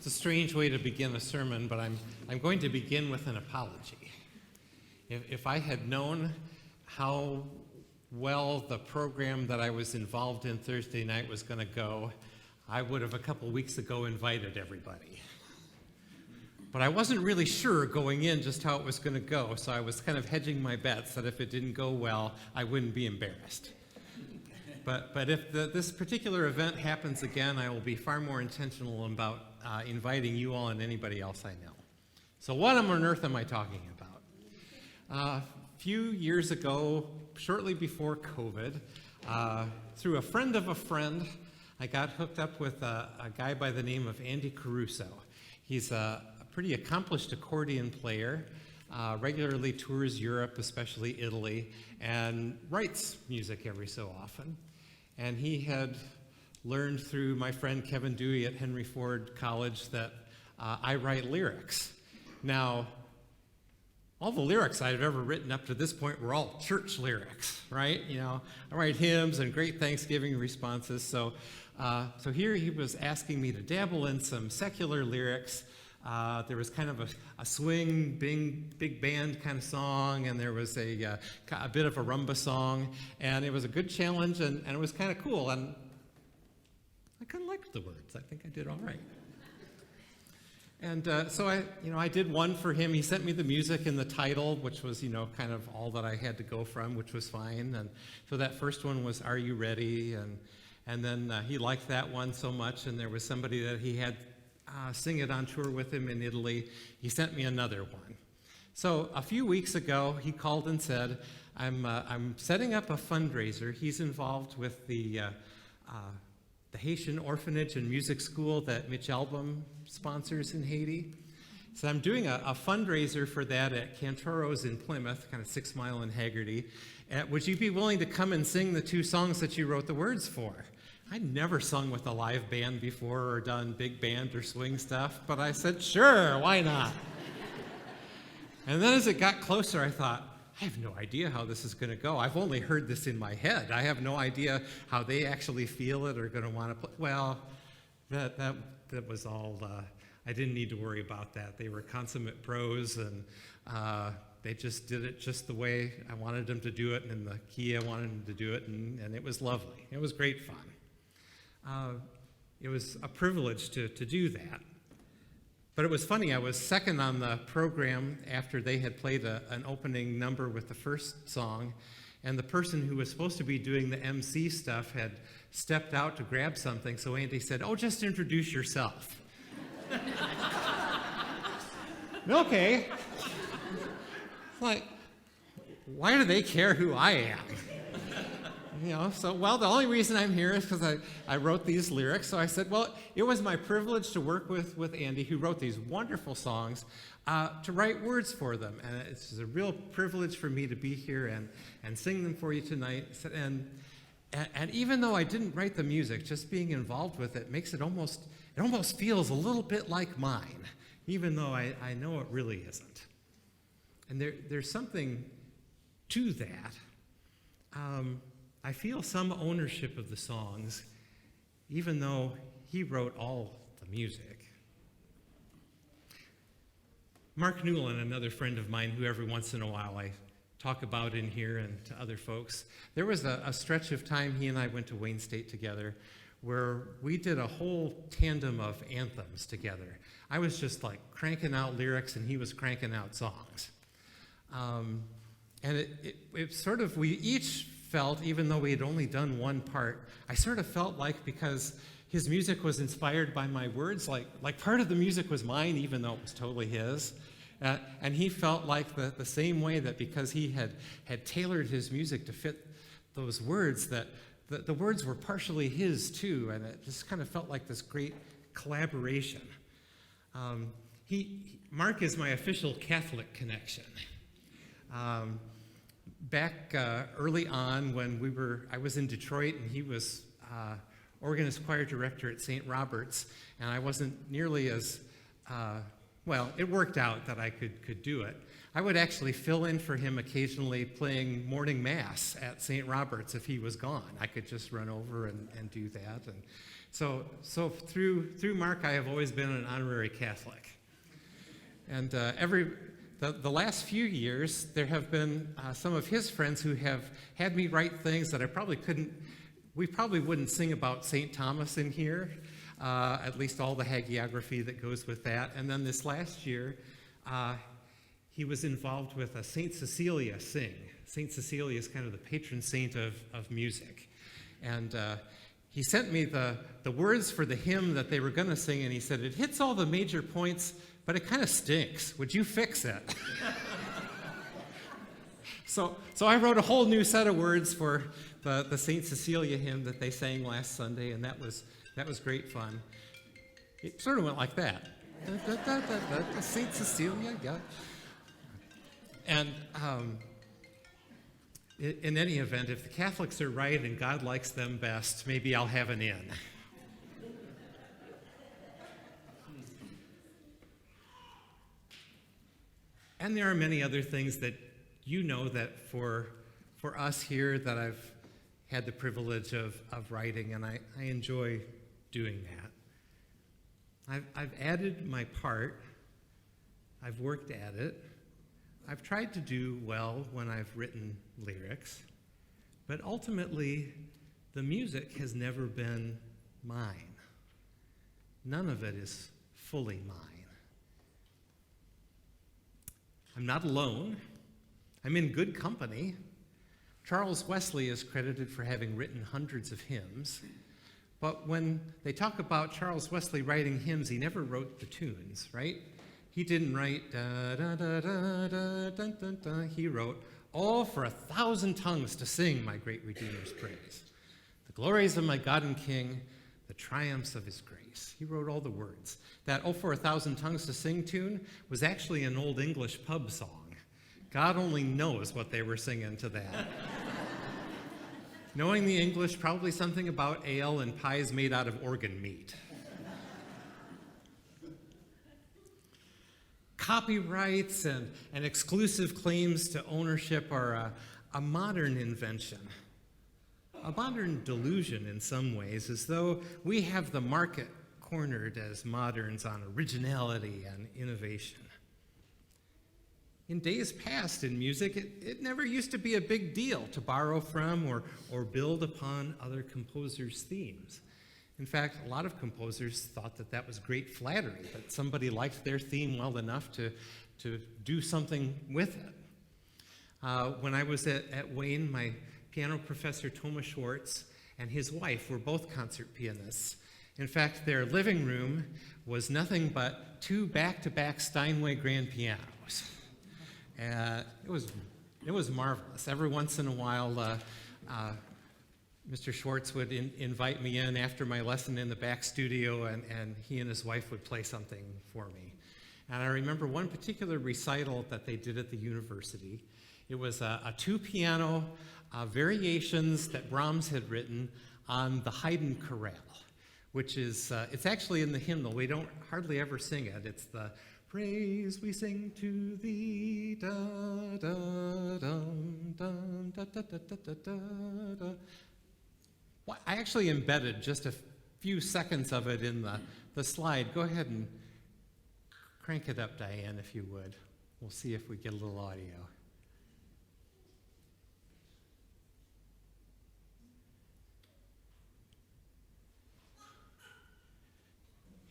It's a strange way to begin a sermon, but I'm going to begin with an apology. If I had known how well the program that I was involved in Thursday night was going to go, I would have a couple weeks ago invited everybody. But I wasn't really sure going in just how it was going to go, so I was kind of hedging my bets that if it didn't go well, I wouldn't be embarrassed. But if this particular event happens again, I will be far more intentional about inviting you all and anybody else I know. So what on earth am I talking about? A few years ago, shortly before COVID, through a friend of a friend, I got hooked up with a guy by the name of Andy Caruso. He's a pretty accomplished accordion player, regularly tours Europe, especially Italy, and writes music every so often. And he had learned through my friend Kevin Dewey at Henry Ford College that I write lyrics. Now, all the lyrics I've ever written up to this point were all church lyrics, right? You know, I write hymns and great Thanksgiving responses. So here he was asking me to dabble in some secular lyrics. There was kind of a swing, big band kind of song, and there was a bit of a rumba song, and it was a good challenge, and it was kind of cool, and I kind of liked the words. I think I did all right. And so I did one for him. He sent me the music and the title, which was, kind of all that I had to go from, which was fine. And so that first one was "Are You Ready?" And then he liked that one so much, and there was somebody that he had sing it on tour with him in Italy. He sent me another one. So a few weeks ago, he called and said, I'm setting up a fundraiser. He's involved with the Haitian Orphanage and Music School that Mitch Albom sponsors in Haiti. So I'm doing a fundraiser for that at Cantoro's in Plymouth, kind of 6 Mile and Haggerty. Would you be willing to come and sing the 2 songs that you wrote the words for? I'd never sung with a live band before or done big band or swing stuff, but I said, sure, why not? And then as it got closer, I thought, I have no idea how this is going to go. I've only heard this in my head. I have no idea how they actually feel it or going to want to play. Well, that was all, I didn't need to worry about that. They were consummate pros, and they just did it just the way I wanted them to do it and in the key I wanted them to do it, and it was lovely. It was great fun. It was a privilege to do that. But it was funny, I was second on the program after they had played an opening number with the first song, and the person who was supposed to be doing the MC stuff had stepped out to grab something, so Andy said, just introduce yourself. Okay. Like, why do they care who I am? The only reason I'm here is because I wrote these lyrics. So I said, it was my privilege to work with Andy, who wrote these wonderful songs, to write words for them. And it's a real privilege for me to be here and sing them for you tonight. And even though I didn't write the music, just being involved with it makes it almost feels a little bit like mine, even though I know it really isn't. And there's something to that. I feel some ownership of the songs, even though he wrote all the music. Mark Newland, another friend of mine who every once in a while I talk about in here and to other folks, there was a stretch of time he and I went to Wayne State together where we did a whole tandem of anthems together. I was just like cranking out lyrics and he was cranking out songs. And it sort of, we each felt, even though we had only done one part, I sort of felt like because his music was inspired by my words, like part of the music was mine, even though it was totally his. And he felt like the same way that because he had tailored his music to fit those words, that the words were partially his too, and it just kind of felt like this great collaboration. Mark is my official Catholic connection. Back early on when I was in Detroit and he was organist choir director at St. Robert's, and I wasn't nearly as, it worked out that I could do it. I would actually fill in for him occasionally playing morning mass at St. Robert's if he was gone. I could just run over and do that. And so through Mark, I have always been an honorary Catholic. And the last few years, there have been some of his friends who have had me write things that we probably wouldn't sing about St. Thomas in here, at least all the hagiography that goes with that. And then this last year, he was involved with a St. Cecilia sing. St. Cecilia is kind of the patron saint of music. And he sent me the words for the hymn that they were going to sing, and he said, it hits all the major points, but it kind of stinks. Would you fix it? So I wrote a whole new set of words for the St. Cecilia hymn that they sang last Sunday, and that was great fun. It sort of went like that. St. Cecilia, yeah. And in any event, if the Catholics are right and God likes them best, maybe I'll have an in. And there are many other things that you know that for us here that I've had the privilege of writing, and I enjoy doing that. I've added my part. I've worked at it. I've tried to do well when I've written lyrics, but ultimately, the music has never been mine. None of it is fully mine. I'm not alone. I'm in good company. Charles Wesley is credited for having written hundreds of hymns, but when they talk about Charles Wesley writing hymns, he never wrote the tunes, right? He didn't write da da da da da dun, dun, dun. He wrote, "Oh, for 1,000 tongues to sing my great Redeemer's praise, the glories of my God and King, the triumphs of his grace." He wrote all the words. That "Oh, for 1,000 tongues to sing" tune was actually an old English pub song. God only knows what they were singing to that. Knowing the English, probably something about ale and pies made out of organ meat. Copyrights and exclusive claims to ownership are a modern invention, a modern delusion in some ways, as though we have the market cornered as moderns on originality and innovation. In days past in music, it never used to be a big deal to borrow from or build upon other composers' themes. In fact, a lot of composers thought that was great flattery, that somebody liked their theme well enough to do something with it. When I was at Wayne, my piano professor, Thomas Schwartz, and his wife were both concert pianists. In fact, their living room was nothing but 2 back-to-back Steinway grand pianos. It was marvelous. Every once in a while, Mr. Schwartz would invite me in after my lesson in the back studio, and he and his wife would play something for me. And I remember one particular recital that they did at the university. It was a 2-piano variations that Brahms had written on the Haydn chorale, which is, it's actually in the hymnal. We don't hardly ever sing it. It's the "Praise we sing to thee, da da dum dum da da da da da da." Well, I actually embedded just a few seconds of it in the slide. Go ahead and crank it up, Diane, if you would. We'll see if we get a little audio.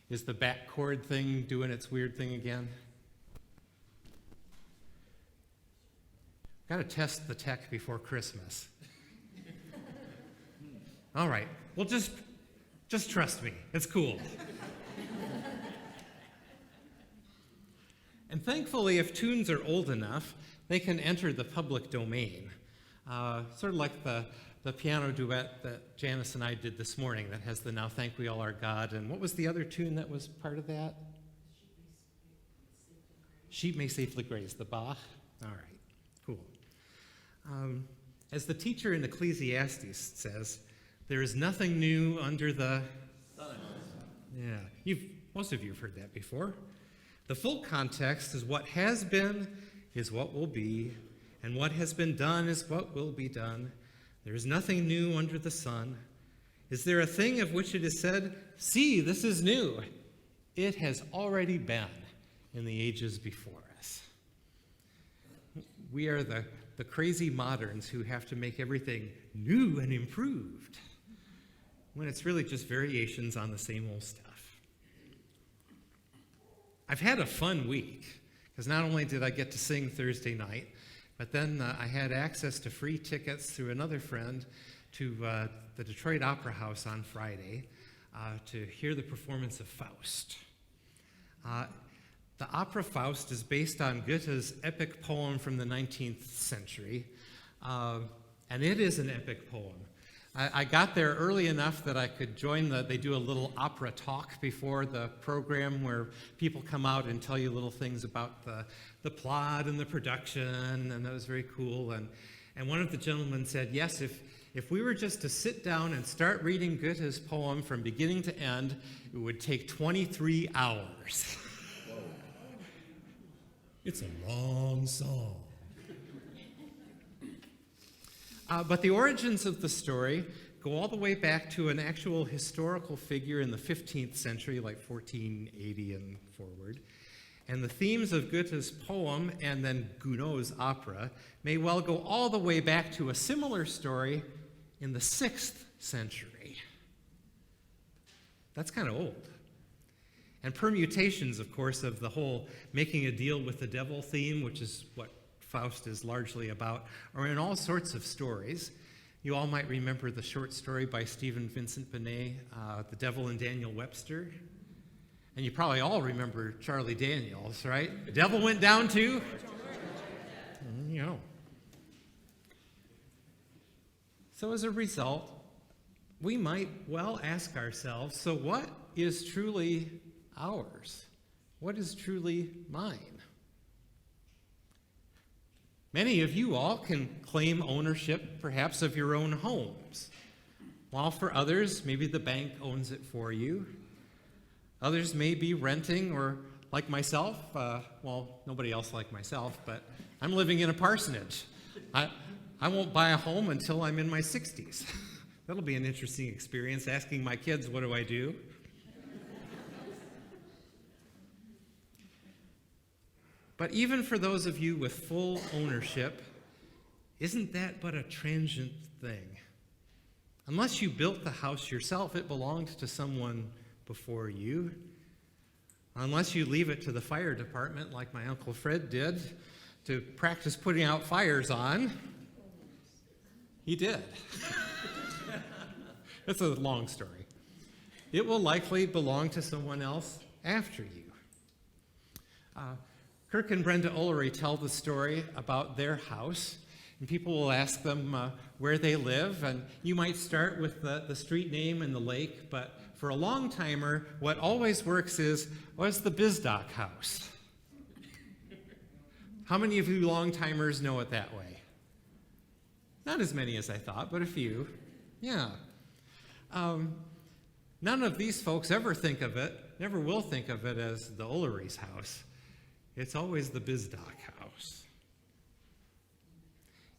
Is the back chord thing doing its weird thing again? Got to test the tech before Christmas. All right, well, just trust me. It's cool. And thankfully, if tunes are old enough, they can enter the public domain. Sort of like the piano duet that Janice and I did this morning that has the "Now Thank We All Our God." And what was the other tune that was part of that? "Sheep May Safely Graze," the Bach. All right, cool. As the teacher in Ecclesiastes says, there is nothing new under the sun. Yeah, most of you have heard that before. The full context is what has been is what will be, and what has been done is what will be done. There is nothing new under the sun. Is there a thing of which it is said, 'See, this is new'? It has already been in the ages before us. We are the crazy moderns who have to make everything new and improved, when it's really just variations on the same old stuff. I've had a fun week, because not only did I get to sing Thursday night, but then I had access to free tickets through another friend to the Detroit Opera House on Friday to hear the performance of Faust. The opera Faust is based on Goethe's epic poem from the 19th century, and it is an epic poem. I got there early enough that I could join they do a little opera talk before the program where people come out and tell you little things about the plot and the production, and that was very cool. And one of the gentlemen said, yes, if we were just to sit down and start reading Goethe's poem from beginning to end, it would take 23 hours. It's a long song. But the origins of the story go all the way back to an actual historical figure in the 15th century, like 1480 and forward. And the themes of Goethe's poem and then Gounod's opera may well go all the way back to a similar story in the 6th century. That's kind of old. And permutations, of course, of the whole making a deal with the devil theme, which is what Faust is largely about, are in all sorts of stories. You all might remember the short story by Stephen Vincent Benet, The Devil and Daniel Webster. And you probably all remember Charlie Daniels, right? The devil went down to? You know. So as a result, we might well ask ourselves, so what is truly ours? What is truly mine? Many of you all can claim ownership, perhaps, of your own homes, while for others, maybe the bank owns it for you. Others may be renting, or like myself, well, nobody else like myself, but I'm living in a parsonage. I won't buy a home until I'm in my 60s. That'll be an interesting experience, asking my kids, what do I do? But even for those of you with full ownership, isn't that but a transient thing? Unless you built the house yourself, it belonged to someone before you. Unless you leave it to the fire department, like my Uncle Fred did, to practice putting out fires on. He did. That's a long story. It will likely belong to someone else after you. Kirk and Brenda Ullery tell the story about their house, and people will ask them where they live, and you might start with the street name and the lake, but for a long-timer, what always works is, what's the Bisdock house? How many of you long-timers know it that way? Not as many as I thought, but a few. Yeah. None of these folks ever think of it, never will think of it as the Ullery's house. It's always the Bisdock house.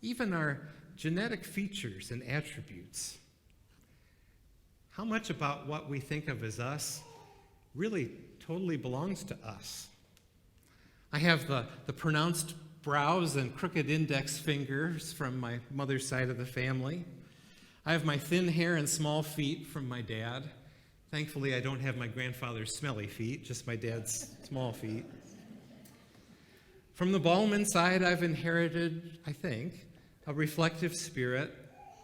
Even our genetic features and attributes, how much about what we think of as us really totally belongs to us? I have the pronounced brows and crooked index fingers from my mother's side of the family. I have my thin hair and small feet from my dad. Thankfully, I don't have my grandfather's smelly feet, just my dad's small feet. From the Ballman side, I've inherited, I think, a reflective spirit,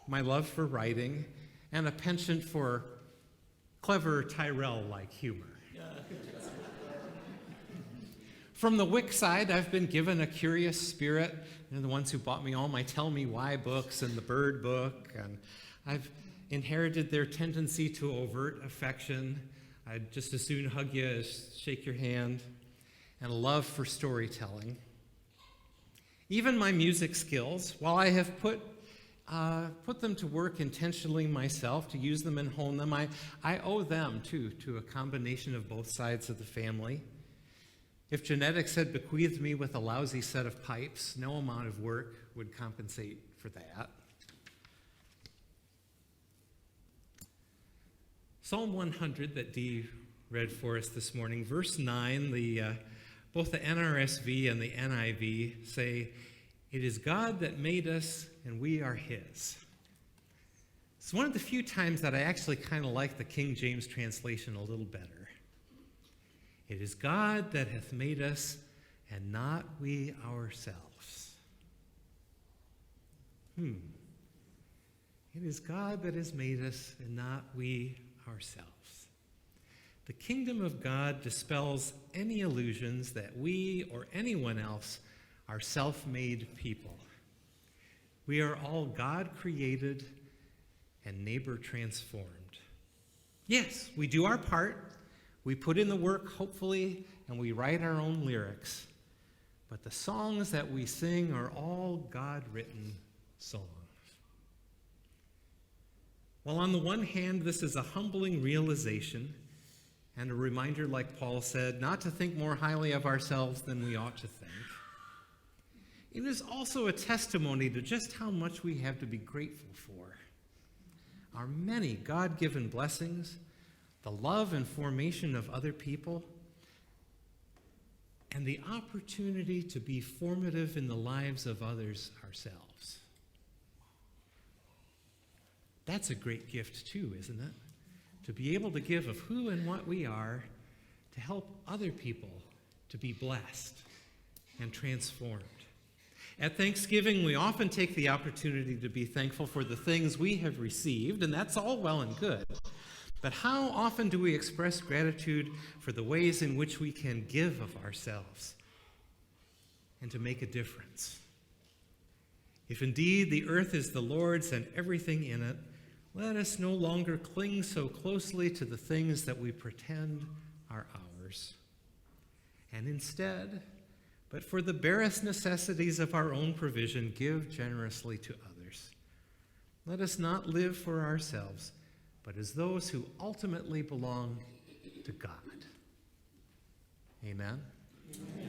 my love for writing, and a penchant for clever Tyrell-like humor. From the Wick side, I've been given a curious spirit. They're the ones who bought me all my Tell Me Why books and the Bird book, and I've inherited their tendency to overt affection. I'd just as soon hug you as shake your hand, and a love for storytelling. Even my music skills, while I have put them to work intentionally myself, to use them and hone them, I owe them, too, to a combination of both sides of the family. If genetics had bequeathed me with a lousy set of pipes, no amount of work would compensate for that. Psalm 100 that Dee read for us this morning, verse 9, both the NRSV and the NIV say, "It is God that made us, and we are his." It's one of the few times that I actually kind of like the King James translation a little better. It is God that hath made us, and not we ourselves. It is God that has made us, and not we ourselves. The kingdom of God dispels any illusions that we or anyone else are self-made people. We are all God-created and neighbor-transformed. Yes, we do our part. We put in the work, hopefully, and we write our own lyrics. But the songs that we sing are all God-written songs. Well, on the one hand, this is a humbling realization and a reminder, like Paul said, not to think more highly of ourselves than we ought to think. It is also a testimony to just how much we have to be grateful for. Our many God-given blessings, the love and formation of other people, and the opportunity to be formative in the lives of others ourselves. That's a great gift too, isn't it? To be able to give of who and what we are to help other people to be blessed and transformed. At Thanksgiving, we often take the opportunity to be thankful for the things we have received, and that's all well and good. But how often do we express gratitude for the ways in which we can give of ourselves and to make a difference? If indeed the earth is the Lord's and everything in it, let us no longer cling so closely to the things that we pretend are ours. And instead, but for the barest necessities of our own provision, give generously to others. Let us not live for ourselves, but as those who ultimately belong to God. Amen? Amen.